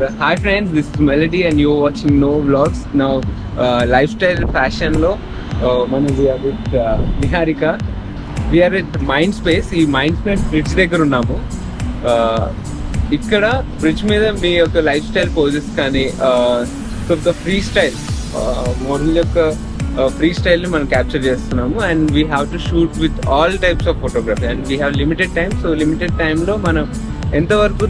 Hi friends, this is Melody and you're watching No Vlogs. Now, lifestyle fashion lo, we are with Niharika. We are at Mind Space. ఈ mind space bridge దగ్గర ఉన్నాము. ఇక్కడ bridge మీద మీ యొక్క life style poses కానీ free style model యొక్క free స్టైల్ని మనం క్యాప్చర్ చేస్తున్నాము. And we have to shoot with all types of photography and we have limited time. So limited టైంలో మనం ఎంతవరకు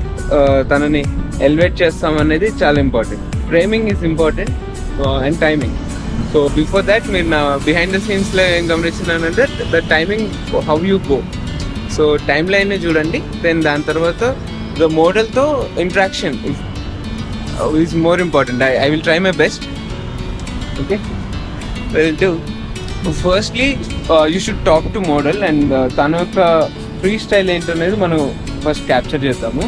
తనని ఎలివేట్ చేస్తాం అనేది చాలా important. Framing is important and timing. So before that మీరు నా బిహైండ్ ద సీన్స్లో ఏం గమనిస్తున్నానంటే the timing how you go. So time line చూడండి. దెన్ దాని తర్వాత ద మోడల్తో interaction is more important. I will try my best. Okay, will do. Firstly you should talk to model and తన యొక్క free style ఏంటనేది మనం first capture చేద్దాము.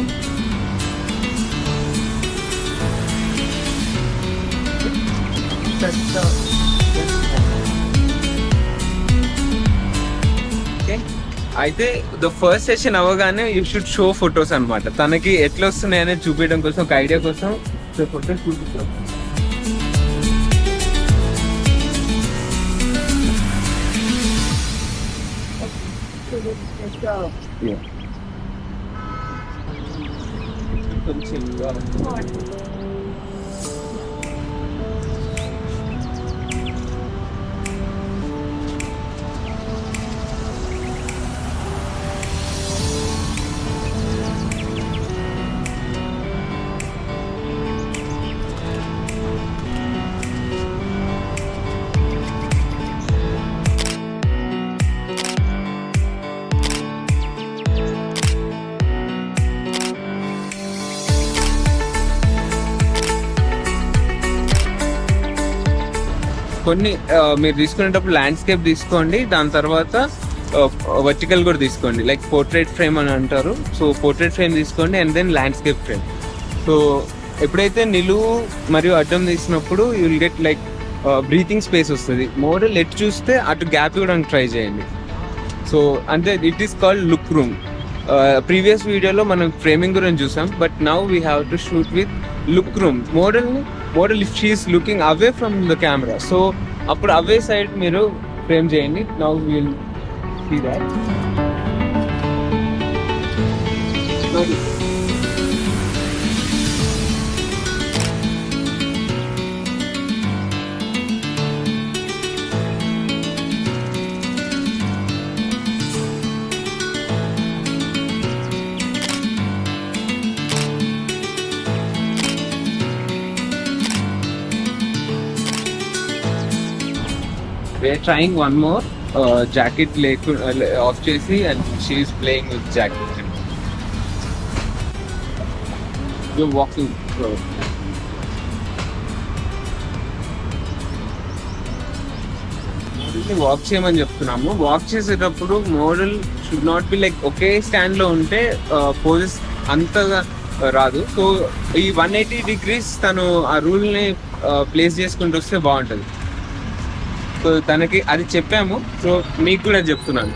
అయితే ద ఫస్ట్ సెషన్ అవ్వగానే యూ షుడ్ షో ఫొటోస్ అనమాట. తనకి ఎట్లా వస్తున్నాయి అనేది చూపించడం కోసం, ఒక ఐడియా కోసం ఫొటోస్ చూపిస్తాం. కొన్ని మీరు తీసుకునేటప్పుడు ల్యాండ్స్కేప్ తీసుకోండి, దాని తర్వాత వర్టికల్ కూడా తీసుకోండి. లైక్ పోర్ట్రేట్ ఫ్రేమ్ అని అంటారు. సో పోర్ట్రేట్ ఫ్రేమ్ తీసుకోండి and then landscape frame. So ఎప్పుడైతే నిలువు మరియు అడ్డం తీసినప్పుడు you will get like breathing space వస్తుంది. మోడల్ ఎటు చూస్తే అటు గ్యాప్ ఇవ్వడానికి ట్రై చేయండి. సో అంటే it is called look room. Previous వీడియోలో మనం ఫ్రేమింగ్ గురించి చూసాం, but now we have to shoot with look room. Model if she is looking away from the camera, so అప్పుడు అవే సైడ్ మీరు frame చేయండి. Now will see that. We're trying one more jacket off chesi and she is playing with jacket. You're walking. Walk చేయమని చెప్తున్నాము. Walk చేసేటప్పుడు model should not be like okay stand లో ఉంటే poses అంతగా రాదు. So ఈ 180 degrees తను ఆ రూల్ ని ప్లేస్ చేసుకుంటూ వస్తే బాగుంటుంది. సో తనకి అది చెప్పాము, సో మీకు కూడా చెప్తున్నాను.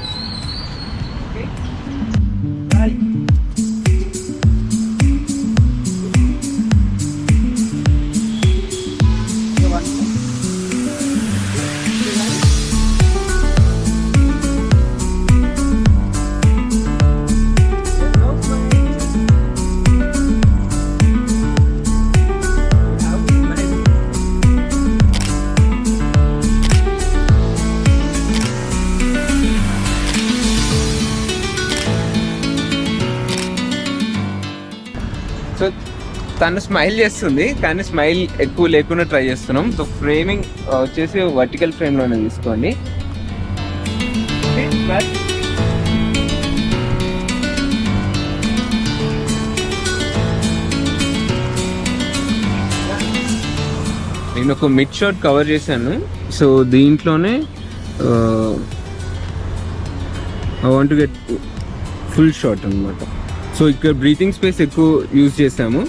సో తను స్మైల్ చేస్తుంది, కానీ స్మైల్ ఎక్కువ లేకుండా ట్రై చేస్తున్నాం. సో ఫ్రేమింగ్ వచ్చేసి వర్టికల్ ఫ్రేమ్లోనే తీసుకోండి. నేను ఒక మిడ్ షాట్ కవర్ చేశాను. సో దీంట్లోనే I want to get full shot అనమాట. సో ఇక్కడ బ్రీతింగ్ స్పేస్ ఎక్కువ యూజ్ చేసాము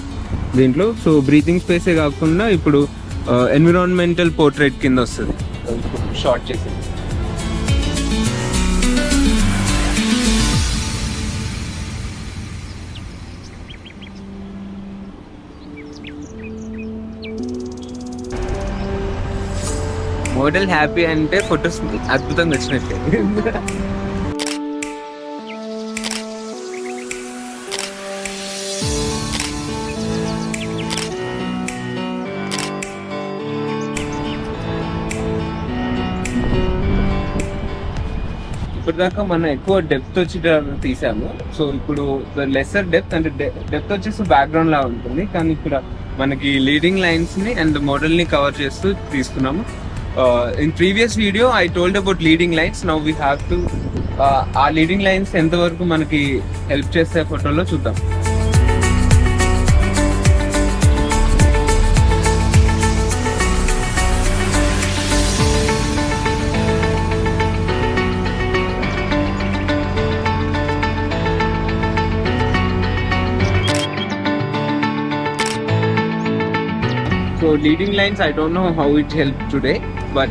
దీంట్లో. సో బ్రీతింగ్ స్పేసే కాకుండా ఇప్పుడు ఎన్విరాన్మెంటల్ పోర్ట్రేట్ కింద వస్తుంది షార్ట్ చేసింది. మోడల్ హ్యాపీ అంటే ఫొటోస్ అద్భుతంగా వచ్చినట్టే. ఇప్పటిదాకా మనం ఎక్కువ డెప్త్ వచ్చి తీసాము. సో ఇప్పుడు లెసర్ డెప్త్ అంటే డెప్త్ వచ్చేసి బ్యాక్గ్రౌండ్ లా ఉంటుంది, కానీ ఇక్కడ మనకి లీడింగ్ లైన్స్ ని అండ్ మోడల్ ని కవర్ చేస్తూ తీసుకున్నాము. In previous video I told about leading lines. Now we have to ఆ లీడింగ్ లైన్స్ ఎంతవరకు మనకి హెల్ప్ చేసే ఫోటోలో చూద్దాం. So leading lines, I don't know how it helped today, but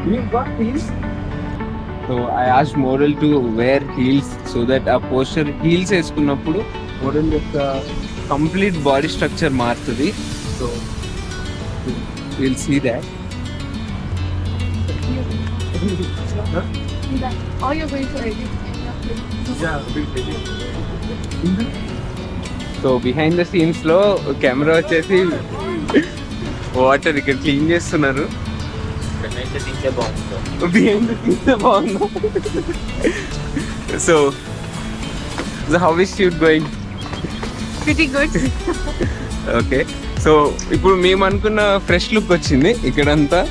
we've got heels. So I asked model to wear heels so that our posture heels వేసుకున్నప్పుడు model యొక్క complete body structure మారుతుంది. So we'll see that. Are you going to edit? Yeah, we'll edit. So behind the scenes లో camera వచ్చేసి water ఇక్కడ clean చేస్తున్నారు. Behind the scenes బాగుంది. So how is shoot going? Pretty good. Okay, so ఇప్పుడు మేము అనుకున్న fresh look వచ్చింది ఇక్కడంతా.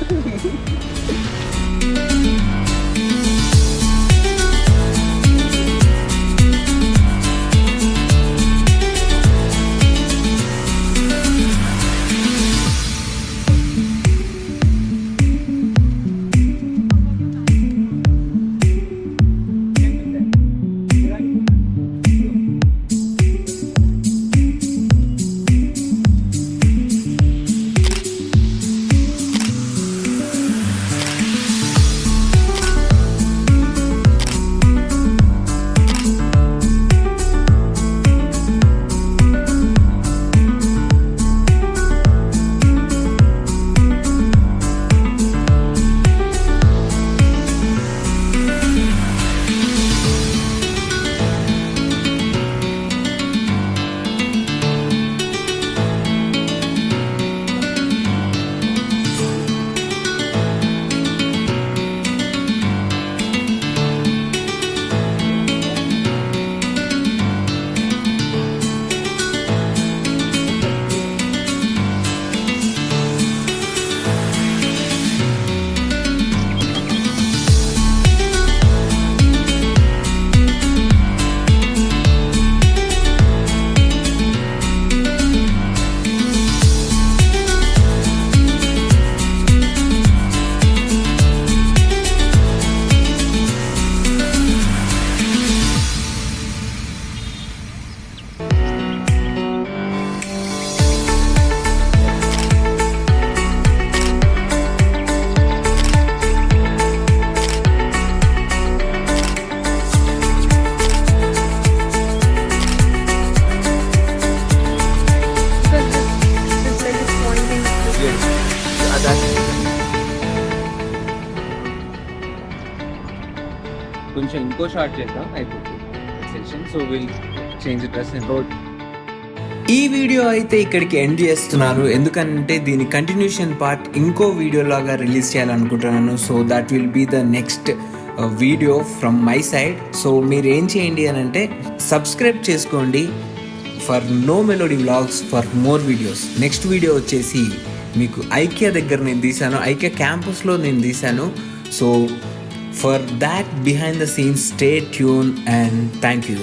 కొంచెం ఇంకో షార్ట్ చేద్దాం అయిపోతుంది session. So will change dress and road. ఈ వీడియో అయితే ఇక్కడికి ఎండ్ చేస్తున్నాను, ఎందుకంటే దీని కంటిన్యూషన్ పార్ట్ ఇంకో వీడియో లాగా రిలీజ్ చేయాలనుకుంటున్నాను. So that will be the next video from my side. So మీరు ఏం చేయండి అని అంటే సబ్స్క్రైబ్ చేసుకోండి for no melody vlogs for more videos. Next video వచ్చేసి మీకు ఐక్య దగ్గర నేను తీశాను, ఐక్య క్యాంపస్లో నేను తీశాను. So for that behind the scenes, stay tuned and thank you.